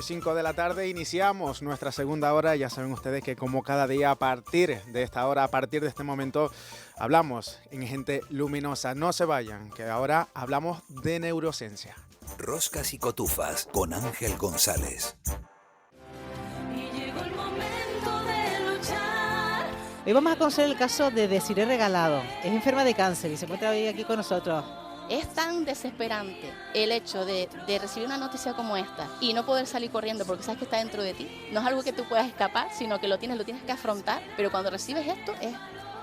5 de la tarde iniciamos nuestra segunda hora. Ya saben ustedes que como cada día a partir de esta hora, a partir de este momento, hablamos en Gente Luminosa. No se vayan, que ahora hablamos de neurociencia. Roscas y cotufas con Ángel González. Hoy vamos a conocer el caso de Desiree Regalado. Es enferma de cáncer y se encuentra hoy aquí con nosotros. Es tan desesperante el hecho de recibir una noticia como esta y no poder salir corriendo porque sabes que está dentro de ti. No es algo que tú puedas escapar, sino que lo tienes que afrontar. Pero cuando recibes esto,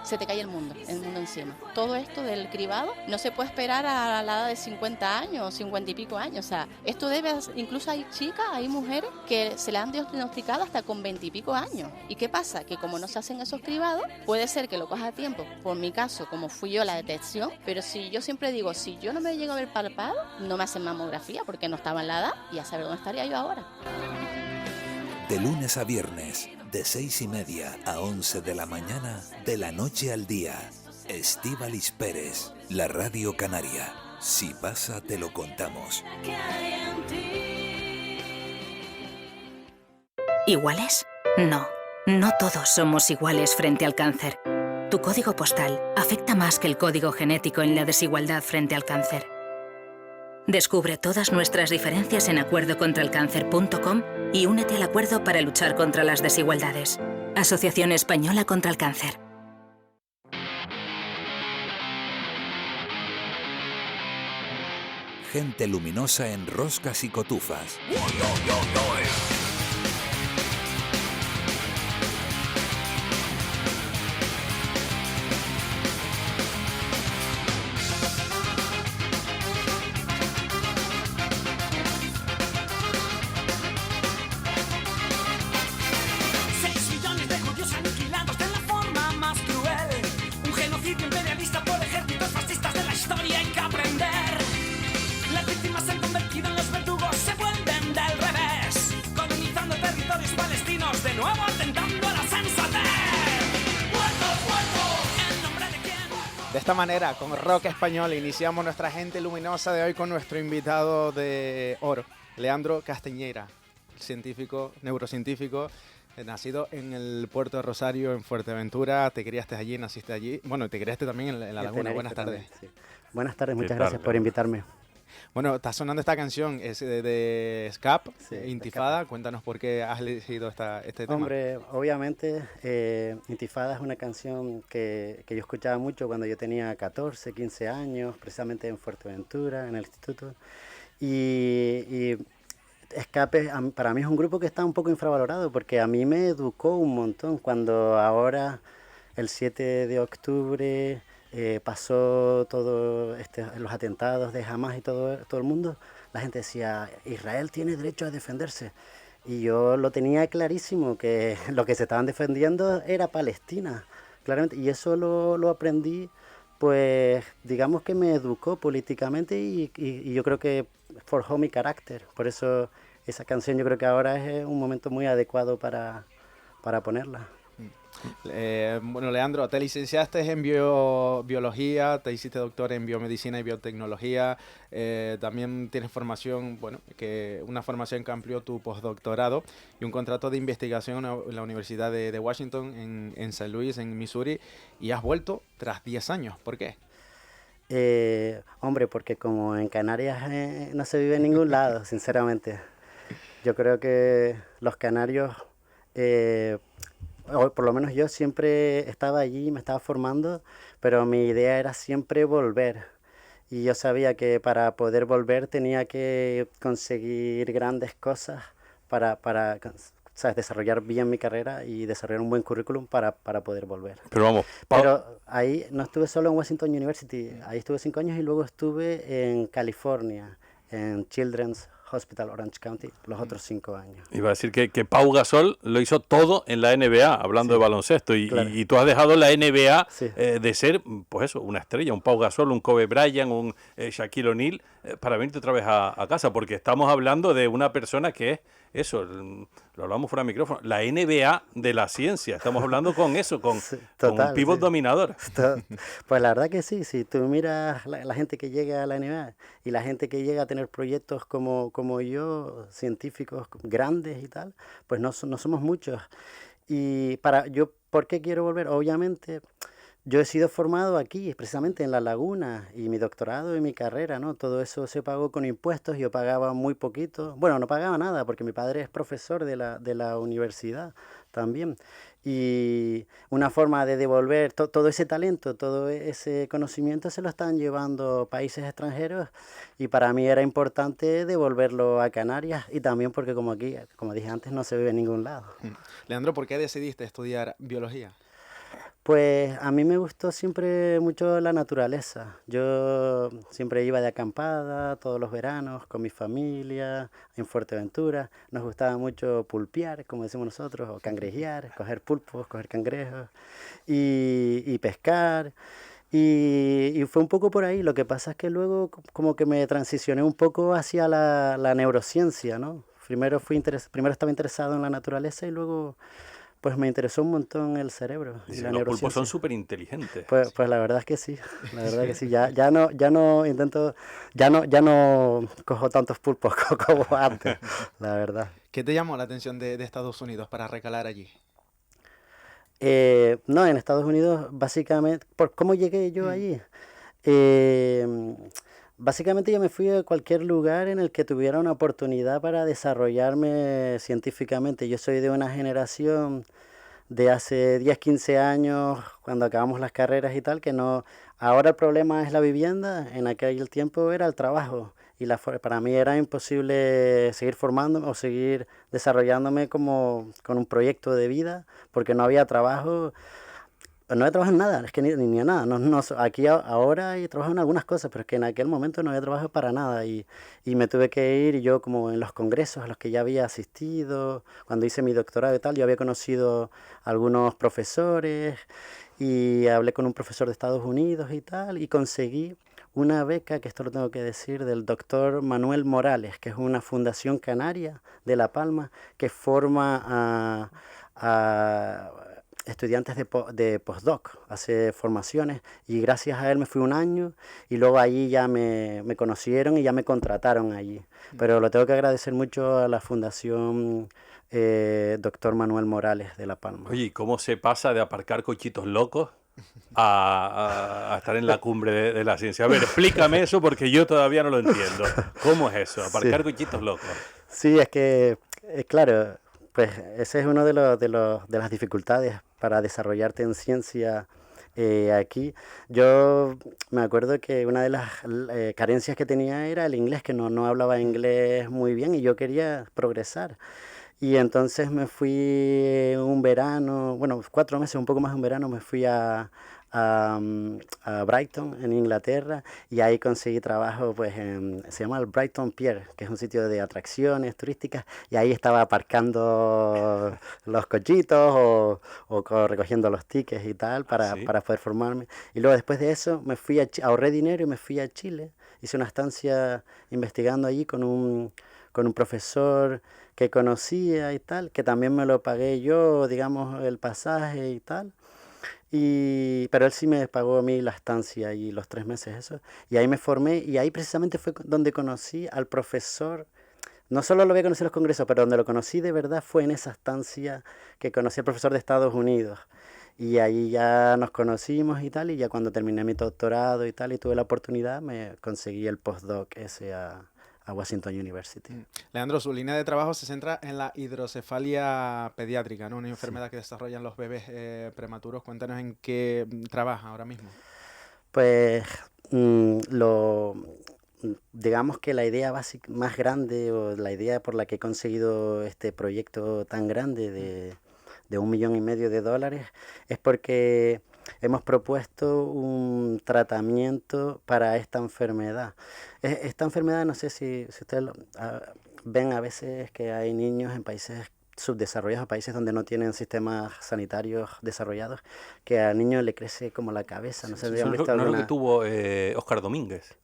se te cae el mundo encima. Todo esto del cribado no se puede esperar a la edad de 50 años, 50 y pico años. O sea, esto incluso hay chicas, hay mujeres que se le han diagnosticado hasta con 20 y pico años. ¿Y qué pasa? Que como no se hacen esos cribados, puede ser que lo cojas a tiempo. Por mi caso, como fui yo, la detección. Pero si yo siempre digo, si yo no me llego a ver palpado, no me hacen mamografía porque no estaba en la edad y a saber dónde estaría yo ahora. De lunes a viernes, de 6:30 a 11 de la mañana, de la noche al día. Estíbaliz Pérez, la Radio Canaria. Si pasa, te lo contamos. ¿Iguales? No, no todos somos iguales frente al cáncer. Tu código postal afecta más que el código genético en la desigualdad frente al cáncer. Descubre todas nuestras diferencias en acuerdocontralcáncer.com y únete al acuerdo para luchar contra las desigualdades. Asociación Española contra el Cáncer. Gente luminosa en Roscas y Cotufas. De esta manera, con rock español, iniciamos nuestra Gente Luminosa de hoy con nuestro invitado de oro, Leandro Castañeira, científico, neurocientífico, nacido en el puerto de Rosario, en Fuerteventura. Te criaste allí, naciste allí. Bueno, te criaste también en La Laguna. Buenas tardes. Sí. Buenas tardes, muchas gracias por invitarme. Bueno, está sonando esta canción, es de SCAP, Sí, Intifada. SCAP. Cuéntanos por qué has elegido este tema. Hombre, obviamente, Intifada es una canción que yo escuchaba mucho cuando yo tenía 14, 15 años, precisamente en Fuerteventura, en el instituto. Y Escape para mí es un grupo que está un poco infravalorado porque a mí me educó un montón. Cuando ahora, el 7 de octubre... pasó todo los atentados de Hamas y todo el mundo, la gente decía, Israel tiene derecho a defenderse. Y yo lo tenía clarísimo, que lo que se estaban defendiendo era Palestina, claramente. Y eso lo aprendí, pues digamos que me educó políticamente y yo creo que forjó mi carácter. Por eso esa canción yo creo que ahora es un momento muy adecuado para ponerla. Bueno, Leandro, te licenciaste en biología, te hiciste doctor en biomedicina y biotecnología, también tienes formación, una formación que amplió tu postdoctorado y un contrato de investigación en la Universidad de Washington en St. Louis, en Missouri, y has vuelto tras 10 años. ¿Por qué? Hombre, porque como en Canarias no se vive en ningún lado, sinceramente. Yo creo que los canarios... o por lo menos yo siempre estaba allí, me estaba formando, pero mi idea era siempre volver. Y yo sabía que para poder volver tenía que conseguir grandes cosas para ¿sabes? Desarrollar bien mi carrera y desarrollar un buen currículum para poder volver. Pero ahí no estuve solo en Washington University, ahí estuve 5 años y luego estuve en California, en Children's Hospital Orange County, los otros 5 años. Iba a decir que Pau Gasol lo hizo todo en la NBA, hablando de baloncesto, claro. y tú has dejado la NBA Sí. de ser, pues eso, una estrella, un Pau Gasol, un Kobe Bryant, un Shaquille O'Neal, para venirte otra vez a casa, porque estamos hablando de una persona que es eso, lo hablamos fuera de micrófono, la NBA de la ciencia. Estamos hablando con eso, con, Sí, con total, un pivot sí. dominador. Pues la verdad que sí, si tú miras la gente que llega a la NBA y la gente que llega a tener proyectos como yo, científicos grandes y tal, pues no somos muchos. Y ¿por qué quiero volver? Obviamente, yo he sido formado aquí, precisamente en La Laguna, y mi doctorado y mi carrera, ¿no? Todo eso se pagó con impuestos, yo pagaba muy poquito. Bueno, no pagaba nada, porque mi padre es profesor de la universidad también. Y una forma de devolver todo ese talento, todo ese conocimiento se lo están llevando países extranjeros, y para mí era importante devolverlo a Canarias, y también porque como aquí, como dije antes, no se vive en ningún lado. Leandro, ¿por qué decidiste estudiar biología? Pues a mí me gustó siempre mucho la naturaleza. Yo siempre iba de acampada todos los veranos con mi familia en Fuerteventura. Nos gustaba mucho pulpear, como decimos nosotros, o cangrejear, coger pulpos, coger cangrejos y pescar. Y fue un poco por ahí. Lo que pasa es que luego como que me transicioné un poco hacia la neurociencia, ¿no? Primero estaba interesado en la naturaleza, y luego pues me interesó un montón el cerebro y Dice, la los pulpos son neurociencia. súper inteligentes. Pues la verdad es que sí, la verdad que sí. Ya no intento, ya no cojo tantos pulpos como antes, la verdad. ¿Qué te llamó la atención de Estados Unidos para recalar allí? No, en Estados Unidos, básicamente, ¿cómo llegué yo Mm. allí? Básicamente yo me fui a cualquier lugar en el que tuviera una oportunidad para desarrollarme científicamente. Yo soy de una generación de hace 10 15 años, cuando acabamos las carreras y tal, que no, ahora el problema es la vivienda, en aquel tiempo era el trabajo, y para mí era imposible seguir formándome o seguir desarrollándome como con un proyecto de vida, porque no había trabajo. No había trabajo en nada, es que ni en nada. Aquí ahora hay trabajo en algunas cosas, pero es que en aquel momento no había trabajo para nada, y me tuve que ir. Y yo, como en los congresos a los que ya había asistido, cuando hice mi doctorado y tal, yo había conocido a algunos profesores, y hablé con un profesor de Estados Unidos y tal, y conseguí una beca, que esto lo tengo que decir, del doctor Manuel Morales, que es una fundación canaria de La Palma que forma a estudiantes de postdoc, hace formaciones, y gracias a él me fui un año, y luego allí ya me conocieron y ya me contrataron allí. Pero lo tengo que agradecer mucho a la Fundación Doctor Manuel Morales de La Palma. Oye, ¿y cómo se pasa de aparcar cochitos locos a estar en la cumbre de la ciencia? A ver, explícame eso, porque yo todavía no lo entiendo. ¿Cómo es eso, aparcar cochitos locos? Sí, es que, claro, pues ese es uno de las dificultades para desarrollarte en ciencia aquí. Yo me acuerdo que una de las carencias que tenía era el inglés, que no hablaba inglés muy bien, y yo quería progresar. Y entonces me fui un verano, bueno, 4 meses, un poco más de un verano, me fui a Brighton, en Inglaterra, y ahí conseguí trabajo, pues se llama el Brighton Pier, que es un sitio de atracciones turísticas, y ahí estaba aparcando los cochitos o recogiendo los tickets y tal ¿Ah, sí? para poder formarme. Y luego, después de eso, me fui ahorré dinero y me fui a Chile. Hice una estancia investigando allí con un profesor que conocía y tal, que también me lo pagué yo, digamos, el pasaje y tal. Pero él sí me pagó a mí la estancia y los 3 meses eso. Y ahí me formé, y ahí precisamente fue donde conocí al profesor. No solo lo había conocido en los congresos, pero donde lo conocí de verdad fue en esa estancia, que conocí al profesor de Estados Unidos. Y ahí ya nos conocimos y tal, y ya cuando terminé mi doctorado y tal, y tuve la oportunidad, me conseguí el postdoc ese a Washington University. Leandro, su línea de trabajo se centra en la hidrocefalia pediátrica, ¿no? Una Sí. enfermedad que desarrollan los bebés prematuros. Cuéntanos en qué trabaja ahora mismo. Pues digamos que la idea más grande, o la idea por la que he conseguido este proyecto tan grande de $1,500,000, es porque hemos propuesto un tratamiento para esta enfermedad. Esta enfermedad, no sé si ustedes ven a veces que hay niños en países subdesarrollados, países donde no tienen sistemas sanitarios desarrollados, que al niño le crece como la cabeza. No sé si han Eso visto no es lo que alguna. tuvo Óscar Domínguez.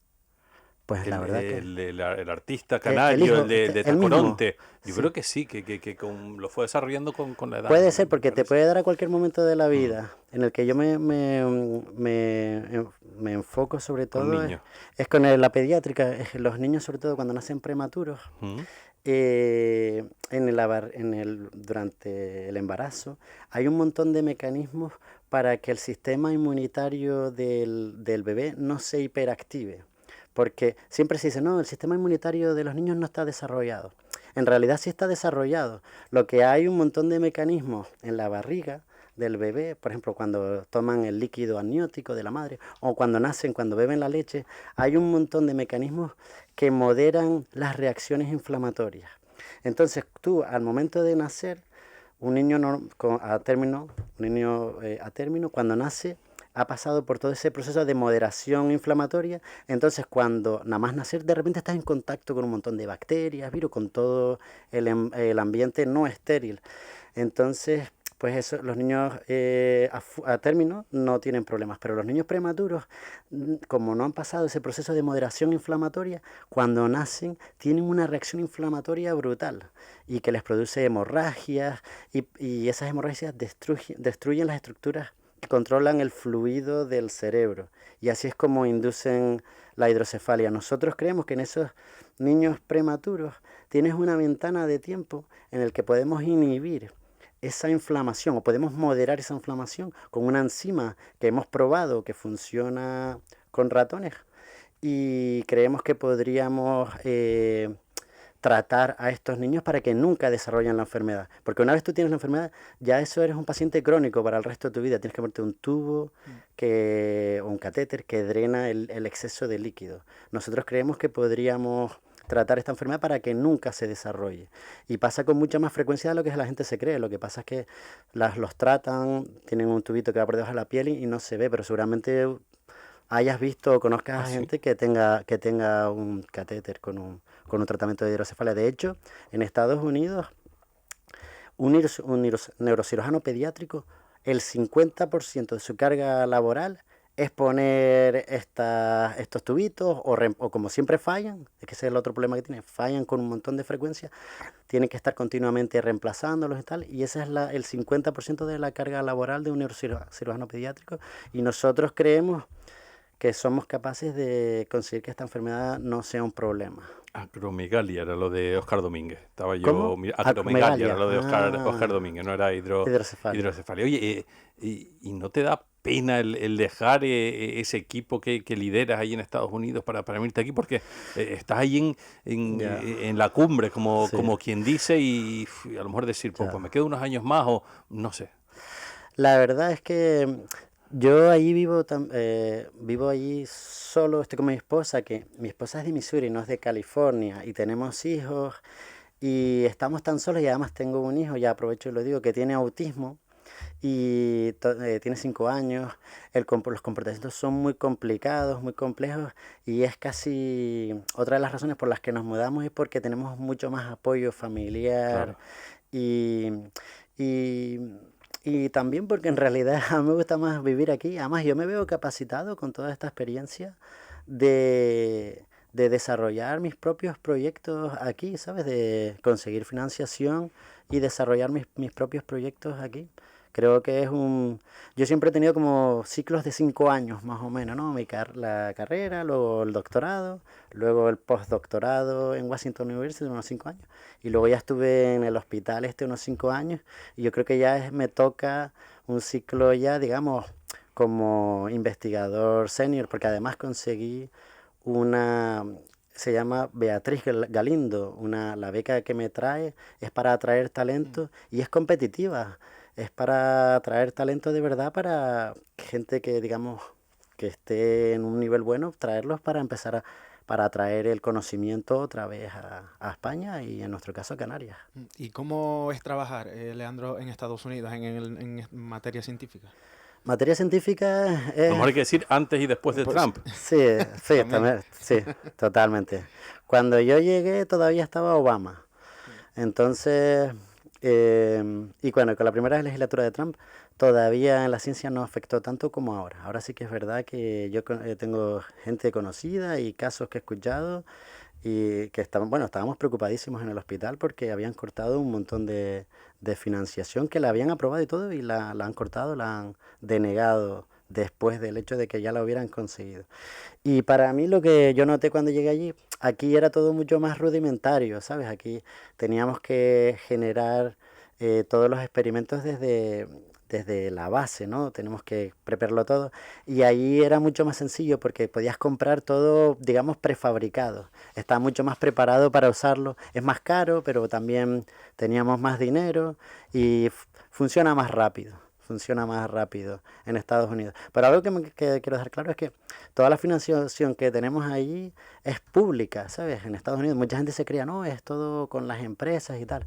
Pues la verdad que... el artista canario, hijo, el de el mismo. Tacoronte. Yo Sí. creo que sí, que lo fue desarrollando con la edad. Puede me ser, porque te parece. puede dar a cualquier momento de la Mm. vida en el que yo me enfoco sobre Con todo niños. es con la pediátrica. Los niños, sobre todo cuando nacen prematuros, Mm. durante el embarazo, hay un montón de mecanismos para que el sistema inmunitario del bebé no se hiperactive. Porque siempre se dice, no, el sistema inmunitario de los niños no está desarrollado. En realidad sí está desarrollado. Lo que hay un montón de mecanismos en la barriga del bebé, por ejemplo, cuando toman el líquido amniótico de la madre o cuando nacen, cuando beben la leche, hay un montón de mecanismos que moderan las reacciones inflamatorias. Entonces tú, al momento de nacer, un niño a término, cuando nace, ha pasado por todo ese proceso de moderación inflamatoria. Entonces, cuando nada más nacer, de repente estás en contacto con un montón de bacterias, virus, con todo el ambiente no estéril. Entonces, pues eso, los niños a término no tienen problemas, pero los niños prematuros, como no han pasado ese proceso de moderación inflamatoria, cuando nacen tienen una reacción inflamatoria brutal y que les produce hemorragias y esas hemorragias destruyen las estructuras que controlan el fluido del cerebro y así es como inducen la hidrocefalia. Nosotros creemos que en esos niños prematuros tienes una ventana de tiempo en el que podemos inhibir esa inflamación o podemos moderar esa inflamación con una enzima que hemos probado que funciona con ratones y creemos que podríamos tratar a estos niños para que nunca desarrollen la enfermedad. Porque una vez tú tienes la enfermedad, ya eso eres un paciente crónico para el resto de tu vida. Tienes que ponerte un tubo o un catéter que drena el exceso de líquido. Nosotros creemos que podríamos tratar esta enfermedad para que nunca se desarrolle. Y pasa con mucha más frecuencia de lo que la gente se cree. Lo que pasa es que los tratan, tienen un tubito que va por debajo de la piel y no se ve, pero seguramente hayas visto o conozcas a gente que tenga un catéter con un tratamiento de hidrocefalia. De hecho, en Estados Unidos, un neurocirujano pediátrico, el 50% de su carga laboral es poner estos tubitos o como siempre fallan, es que ese es el otro problema que tienen, fallan con un montón de frecuencia, tienen que estar continuamente reemplazándolos y tal, y ese es el 50% de la carga laboral de un neurocirujano pediátrico, y nosotros creemos que somos capaces de conseguir que esta enfermedad no sea un problema. Acromegalia era lo de Oscar Domínguez. Estaba yo. ¿Cómo? Acromegalia era lo de Oscar Ah, Domínguez, no era hidrocefalia. hidrocefalia. Oye, ¿y no te da pena el dejar ese equipo que lideras ahí en Estados Unidos para venirte aquí? Porque estás ahí Ya, en la cumbre, como sí, quien dice, y a lo mejor decir, pues ya. me quedo unos años más o no sé. La verdad es que yo ahí vivo allí solo, estoy con mi esposa, que mi esposa es de Missouri, no es de California, y tenemos hijos, y estamos tan solos, y además tengo un hijo, ya aprovecho y lo digo, que tiene autismo, y tiene 5 años, los comportamientos son muy complicados, muy complejos, y es casi otra de las razones por las que nos mudamos, es porque tenemos mucho más apoyo familiar, Claro. y, y, y también porque en realidad a mí me gusta más vivir aquí. Además, yo me veo capacitado con toda esta experiencia de desarrollar mis propios proyectos aquí, ¿sabes? De conseguir financiación y desarrollar mis propios proyectos aquí. Creo que yo siempre he tenido como ciclos de 5 años más o menos, ¿no? La carrera, luego el doctorado, luego el postdoctorado en Washington University unos 5 años. Y luego ya estuve en el hospital unos 5 años. Y yo creo que ya me toca un ciclo ya, digamos, como investigador senior, porque además conseguí se llama Beatriz Galindo, la beca que me trae es para atraer talento y es competitiva. Es para atraer talento de verdad para gente que, digamos, que esté en un nivel bueno, traerlos para empezar para atraer el conocimiento otra vez a España y en nuestro caso a Canarias. ¿Y cómo es trabajar, Leandro, en Estados Unidos en materia científica? Materia científica A lo mejor hay que decir antes y después de Pues, Trump. Sí, también, sí, totalmente. Cuando yo llegué todavía estaba Obama. Entonces, Y bueno, con la primera legislatura de Trump, todavía en la ciencia no afectó tanto como ahora. Ahora sí que es verdad que yo tengo gente conocida y casos que he escuchado y que estaban, bueno, estábamos preocupadísimos en el hospital porque habían cortado un montón de financiación que la habían aprobado y todo, y la han cortado, la han denegado después del hecho de que ya la hubieran conseguido. Y para mí lo que yo noté cuando llegué allí, aquí era todo mucho más rudimentario, ¿sabes? Aquí teníamos que generar todos los experimentos desde la base, ¿no? Tenemos que prepararlo todo. Y ahí era mucho más sencillo porque podías comprar todo, digamos, prefabricado. Está mucho más preparado para usarlo. Es más caro, pero también teníamos más dinero y funciona más rápido. Funciona más rápido en Estados Unidos. Pero algo que quiero dejar claro es que toda la financiación que tenemos ahí es pública, ¿sabes? En Estados Unidos mucha gente se creía, no, es todo con las empresas y tal.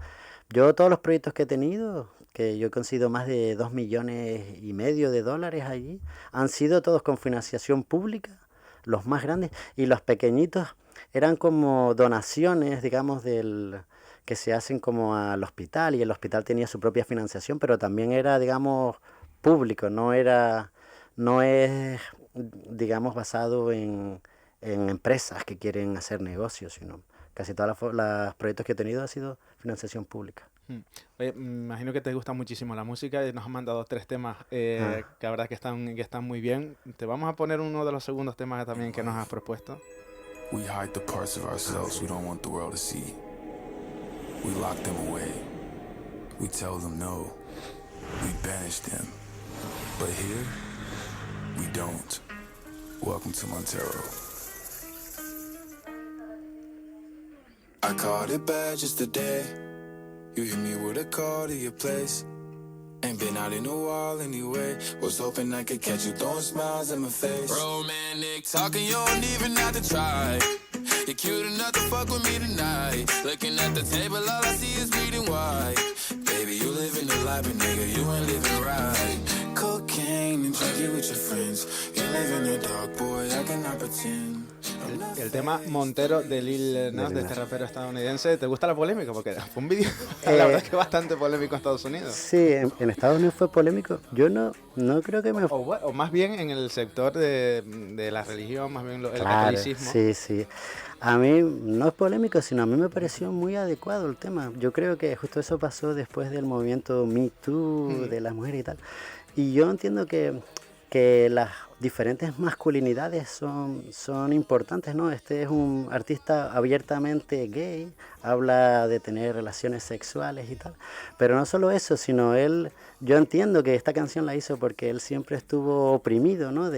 Yo todos los proyectos que he tenido, que yo he conseguido más de 2,5 millones de dólares allí, han sido todos con financiación pública, los más grandes, y los pequeñitos eran como donaciones, digamos, que se hacen como al hospital, y el hospital tenía su propia financiación, pero también era, digamos, público, no es, digamos, basado en empresas que quieren hacer negocios, sino casi todos los proyectos que he tenido ha sido financiación pública. Oye, me imagino que te gusta muchísimo la música y nos han mandado 3 temas que la verdad que están muy bien. Te vamos a poner uno de los segundos temas también que nos has propuesto. We hide the parts of ourselves we don't want the world to see. We lock them away. We tell them no. We banish them. But here, we don't. Welcome to Montero. I caught it bad just today. You hit me with a call to your place. Ain't been out in a while anyway. Was hoping I could catch you throwing smiles in my face. Romantic talking, you don't even have to try. You're cute enough to fuck with me tonight. Looking at the table, all I see is bleeding white. Baby, you living the life, but nigga, you ain't living right. Cocaine and drinking with your friends. You live in the dark, boy, I cannot pretend. El tema Montero de Lil Nas, de este rapero estadounidense. ¿Te gusta la polémica? Porque fue un vídeo, la verdad es que bastante polémico en Estados Unidos. Sí, en Estados Unidos fue polémico. Yo no creo que me... O más bien en el sector de la religión, más bien el Claro, catolicismo. sí. A mí no es polémico, sino a mí me pareció muy adecuado el tema. Yo creo que justo eso pasó después del movimiento Me Too, de las mujeres y tal. Y yo entiendo que las diferentes masculinidades son importantes, ¿no? Este es un artista abiertamente gay, habla de tener relaciones sexuales y tal, pero no solo eso, sino yo entiendo que esta canción la hizo porque él siempre estuvo oprimido, ¿no?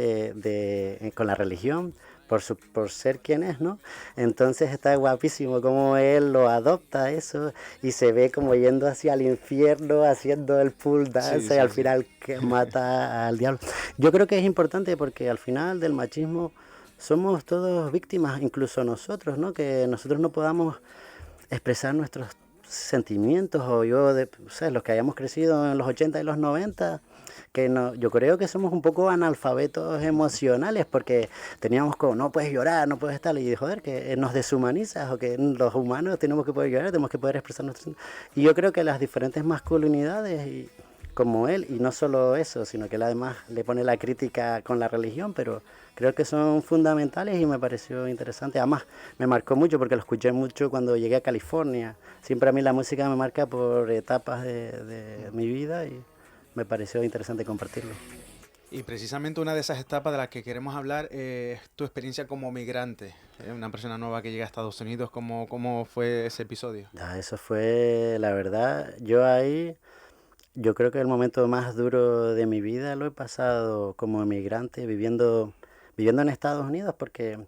Con la religión, por ser quien es, ¿no? Entonces está guapísimo como él lo adopta eso y se ve como yendo hacia el infierno, haciendo el pool dance y al final que mata al diablo. Yo creo que es importante porque al final del machismo somos todos víctimas, incluso nosotros, ¿no? Que nosotros no podamos expresar nuestros sentimientos, o ¿sabes? Los que hayamos crecido en los 80 y los 90, que no, yo creo que somos un poco analfabetos emocionales porque teníamos como, no puedes llorar, no puedes estar, y joder, que nos deshumanizas, o que los humanos tenemos que poder llorar, tenemos que poder expresar nuestros... Y yo creo que las diferentes masculinidades, como él, y no solo eso, sino que él además le pone la crítica con la religión, pero creo que son fundamentales y me pareció interesante. Además, me marcó mucho porque lo escuché mucho cuando llegué a California. Siempre a mí la música me marca por etapas de mi vida y me pareció interesante compartirlo. Y precisamente una de esas etapas de las que queremos hablar es tu experiencia como migrante, una persona nueva que llega a Estados Unidos. ¿Cómo fue ese episodio? Eso fue, la verdad, yo creo que el momento más duro de mi vida lo he pasado como migrante, viviendo en Estados Unidos, porque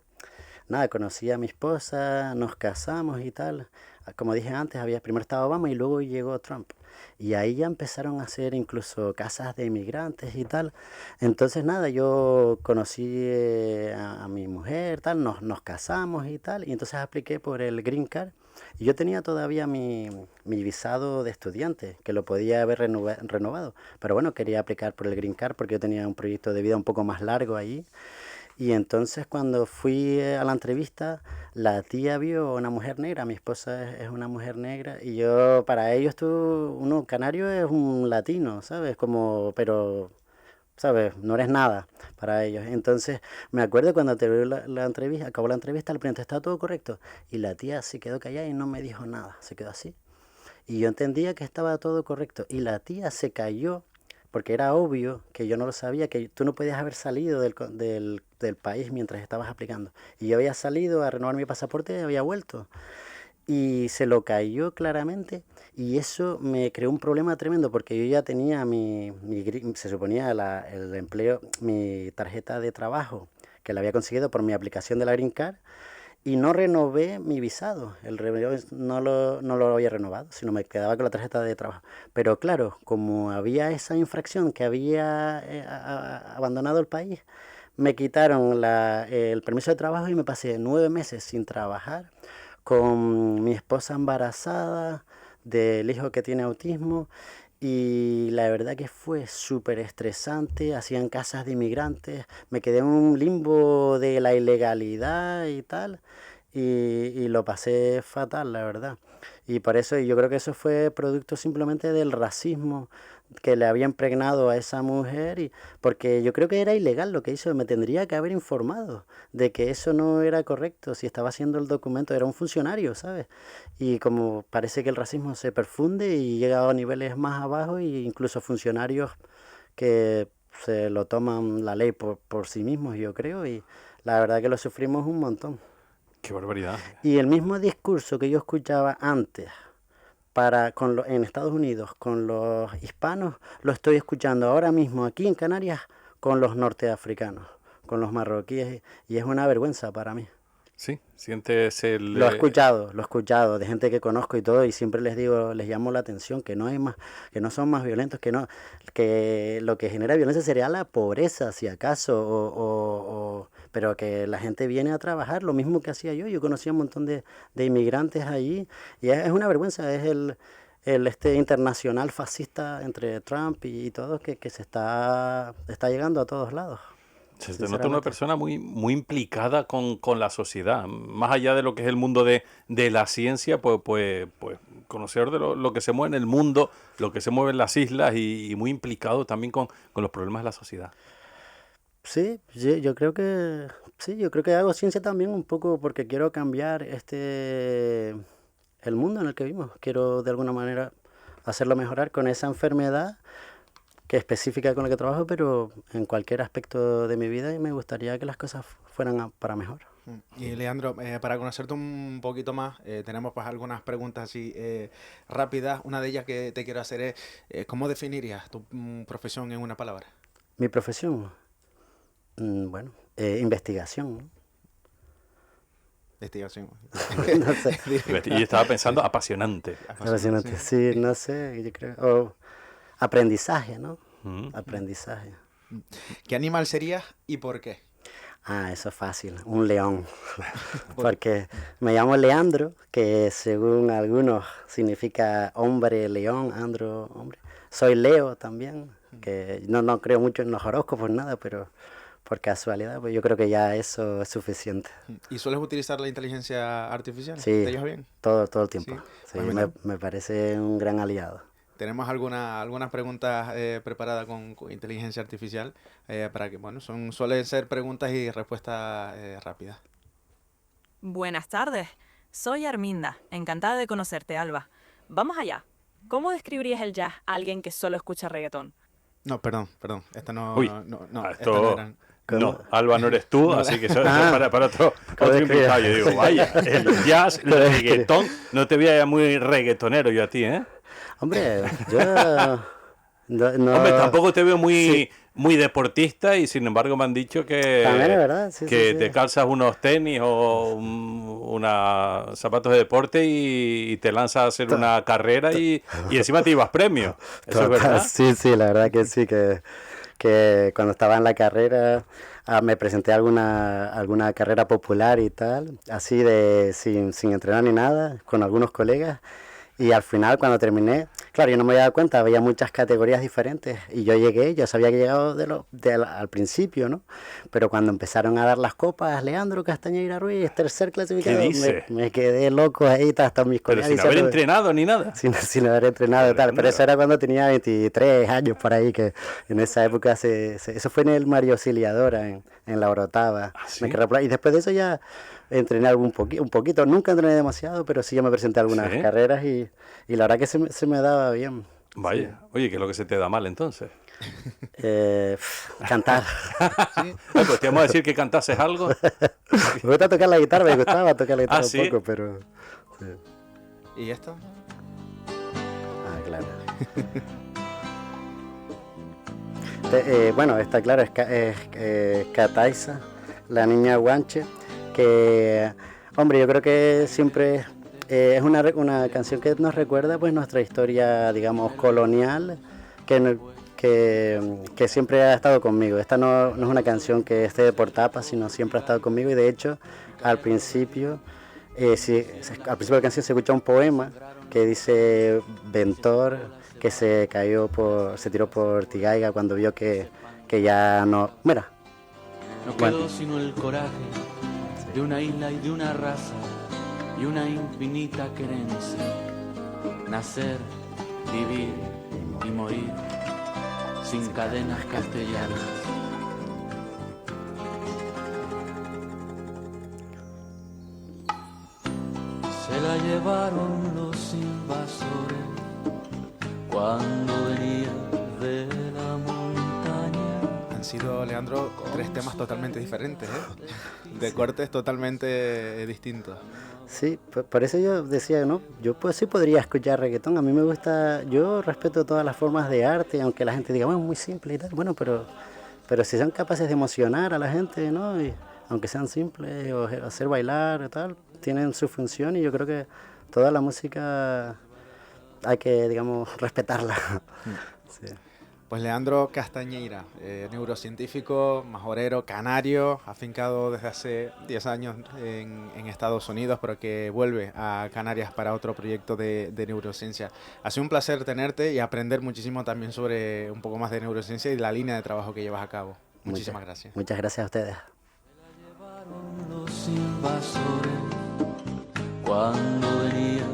nada, conocí a mi esposa, nos casamos y tal. Como dije antes, primero estaba Obama y luego llegó Trump. Y ahí ya empezaron a hacer incluso casas de inmigrantes y tal. Entonces nada, yo conocí a mi mujer, tal, nos casamos y tal. Y entonces apliqué por el Green Card. Y yo tenía todavía mi visado de estudiante, que lo podía haber renovado. Pero bueno, quería aplicar por el Green Card porque yo tenía un proyecto de vida un poco más largo allí. Y entonces cuando fui a la entrevista, la tía vio una mujer negra, mi esposa es una mujer negra, y yo, para ellos uno canario es un latino, ¿sabes? Como, pero, ¿sabes? No eres nada para ellos. Entonces me acuerdo cuando terminó la entrevista, acabó la entrevista, le pregunté, ¿está todo correcto? Y la tía se quedó callada y no me dijo nada, se quedó así. Y yo entendía que estaba todo correcto. Y la tía se cayó porque era obvio que yo no lo sabía, que tú no podías haber salido del país mientras estabas aplicando. Y yo había salido a renovar mi pasaporte y había vuelto. Y se lo cayó claramente y eso me creó un problema tremendo porque yo ya tenía se suponía el empleo, mi tarjeta de trabajo que la había conseguido por mi aplicación de la Green Card. Y no renové mi visado, no lo había renovado, sino me quedaba con la tarjeta de trabajo. Pero claro, como había esa infracción que había abandonado el país, me quitaron el permiso de trabajo y me pasé 9 meses sin trabajar, con mi esposa embarazada, del hijo que tiene autismo. Y la verdad que fue súper estresante, hacían casas de inmigrantes, me quedé en un limbo de la ilegalidad y tal, y lo pasé fatal, la verdad. Y por eso yo creo que eso fue producto simplemente del racismo que le había impregnado a esa mujer, porque yo creo que era ilegal lo que hizo, me tendría que haber informado de que eso no era correcto, si estaba haciendo el documento, era un funcionario, ¿sabes? Y como parece que el racismo se perfunde y llega a niveles más abajo, e incluso funcionarios que se lo toman la ley por sí mismos, yo creo, y la verdad que lo sufrimos un montón. Qué barbaridad. Y el mismo discurso que yo escuchaba antes en Estados Unidos con los hispanos, lo estoy escuchando ahora mismo aquí en Canarias con los norteafricanos, con los marroquíes, y es una vergüenza para mí. Sí, sientes el... Lo he escuchado de gente que conozco y todo, y siempre les digo, les llamo la atención que no hay más, que no son más violentos, que lo que genera violencia sería la pobreza, si acaso, pero que la gente viene a trabajar, lo mismo que hacía yo conocía un montón de inmigrantes allí, y es una vergüenza, es este internacional fascista entre Trump y todo que se está llegando a todos lados. Se te nota una persona muy, muy implicada con la sociedad, más allá de lo que es el mundo de la ciencia, pues conocer de lo que se mueve en el mundo, lo que se mueve en las islas y muy implicado también con los problemas de la sociedad. Sí, yo creo que hago ciencia también un poco porque quiero cambiar el mundo en el que vivimos. Quiero de alguna manera hacerlo mejorar con esa enfermedad que es específica con la que trabajo, pero en cualquier aspecto de mi vida, y me gustaría que las cosas fueran para mejor. Y Leandro, para conocerte un poquito más, tenemos pues algunas preguntas así rápidas. Una de ellas que te quiero hacer es, ¿cómo definirías tu profesión en una palabra? Mi profesión, bueno, investigación, ¿no? Investigación. No sé. Y estaba pensando apasionante. Apasionante, sí, no sé, yo creo. Aprendizaje, ¿no? Aprendizaje. ¿Qué animal serías y por qué? Eso es fácil, un león. Porque me llamo Leandro, que según algunos significa hombre, león, andro, hombre. Soy Leo también, que no creo mucho en los horóscopos, nada, pero por casualidad, pues yo creo que ya eso es suficiente. ¿Y sueles utilizar la inteligencia artificial? Sí, ¿Te llevas bien? Todo el tiempo. Sí, Sí, me parece un gran aliado. Tenemos algunas preguntas preparadas con inteligencia artificial para que, bueno, suelen ser preguntas y respuestas rápidas. Buenas tardes, soy Arminda, encantada de conocerte, Alba. Vamos allá. ¿Cómo describirías el jazz a alguien que solo escucha reggaetón? No, perdón, esto no... Uy, esto no eran... No, Alba no eres tú, así que eso para otro invitado. Yo digo, vaya, el jazz, el reggaetón, no te veía muy reggaetonero yo a ti, ¿eh? Hombre, yo no... Hombre, tampoco te veo muy deportista y sin embargo me han dicho que, también es verdad, sí, te calzas unos tenis o unos zapatos de deporte y te lanzas a hacer una carrera y encima te llevas premios. ¿Eso es verdad? Sí, la verdad que sí, que cuando estaba en la carrera me presenté a alguna carrera popular y tal, así sin entrenar ni nada, con algunos colegas. Y al final, cuando terminé, Claro, yo no me había dado cuenta, había muchas categorías diferentes y yo sabía que he llegado al principio, ¿no? Pero cuando empezaron a dar las copas, Leandro Castañeira Ruiz, tercer clasificado, ¿Qué dice? me quedé loco ahí, hasta mis Pero colegas sin haber diciendo- entrenado ni nada. sin haber entrenado y tal, pero eso era cuando tenía 23 años por ahí, que en esa época eso fue en el Mario Auxiliadora, en la Orotava. ¿sí? Y después de eso ya entrené un poquito, nunca entrené demasiado, pero sí ya me presenté a algunas ¿Sí? carreras y la verdad que se me daba bien. Vaya, oye, ¿qué es lo que se te da mal entonces? Cantar. Pues te vamos a decir que cantases algo. Me gusta tocar la guitarra, me gustaba tocar la guitarra ¿sí? un poco, pero... sí. ¿Y esto? Ah, claro. Bueno, está claro, es Cataisa, la niña guanche, que, hombre, yo creo que siempre es una canción que nos recuerda pues nuestra historia, digamos, colonial, que siempre ha estado conmigo. Esta no es una canción que esté por tapas, sino siempre ha estado conmigo, y de hecho, al principio de la canción se escucha un poema que dice Ventor, que se tiró por Tigaiga cuando vio que ya no... Mira. No quedó sino el coraje de una isla y de una raza y una infinita querencia. Nacer, vivir y morir sin cadenas castellanas. Se la llevaron los invasores cuando venía de la montaña. Han sido, Leandro, 3 temas totalmente diferentes, ¿eh? De cortes totalmente distintos. Sí, por eso yo decía, ¿no? Yo pues sí podría escuchar reggaetón. A mí me gusta, yo respeto todas las formas de arte, aunque la gente diga, bueno, muy simple y tal. Bueno, pero si son capaces de emocionar a la gente, ¿no? Y aunque sean simples o hacer bailar y tal, tienen su función, y yo creo que toda la música hay que, digamos, respetarla. Sí. Pues Leandro Castañeira, neurocientífico, majorero, canario, afincado desde hace 10 años en Estados Unidos, pero que vuelve a Canarias para otro proyecto de neurociencia. Ha sido un placer tenerte y aprender muchísimo también sobre un poco más de neurociencia y la línea de trabajo que llevas a cabo. Muchísimas gracias. Muchas gracias a ustedes. Los invasores cuando venía